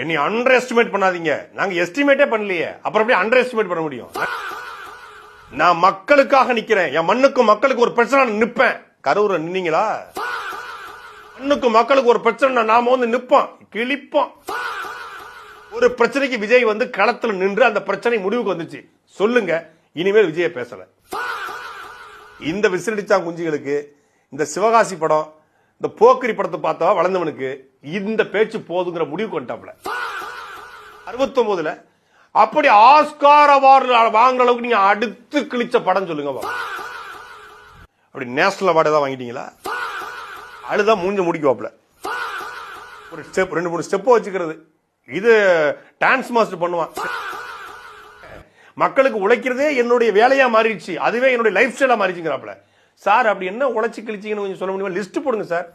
என்னை under estimate பண்ணாதீங்க. நாங்க எஸ்டிமேட்டே பண்ணலையே, அப்புறம் எப்படி அண்டர் எஸ்டிமேட் பண்ண முடியும்? நான் மக்களுக்காக நிக்கிறேன். என் மண்ணுக்கும் மக்களுக்கு ஒரு பிரச்சனை நிப்பேன். கரூர் நின்னீங்களா? மண்ணுக்கும் மக்களுக்கு ஒரு பிரச்சனை நாம வந்து நிப்போம், கிழிப்போம். ஒரு பிரச்சனைக்கு விஜய் வந்து களத்தில் நின்று அந்த பிரச்சனை முடிவுக்கு வந்துச்சு. சொல்லுங்க, இனிமேல் விஜய பேசல. இந்த விசிலடிச்சா குஞ்சுகளுக்கு, இந்த சிவகாசி படம், இந்த போக்கிரி படத்தை பார்த்தா வளர்ந்தவனுக்கு இந்த பேச்சு போதுங்கிற முடிவுக்கு வந்துட்டாப்ல. 69ல அப்படி ஆஸ்கார் அவார்டு வாங்குற அளவுக்கு நீங்க அடுத்து கிழிச்ச படம் சொல்லுங்க. அப்படி நேஷனல் அவார்டு ஏதாவது வாங்கிட்டீங்களா? அழுதா மூஞ்ச முடிக்குவாப்ல. ஒரு ஸ்டெப் 2-3 ஸ்டெப் வச்சுக்கிறது. இது டான்ஸ் மாஸ்டர் பண்ணுவான். மக்களுக்கு உழைக்கிறதே என்னுடைய வேலையா மாறிடுச்சு, அதுவே என்னுடைய லைஃப் ஸ்டைலா மாறிச்சுங்கிறாப்ல. சார் அப்படி என்ன உழைச்சி கிழிச்சிங்கன்னு கொஞ்சம் சொல்ல முடியுமா? லிஸ்ட் போடுங்க சார்.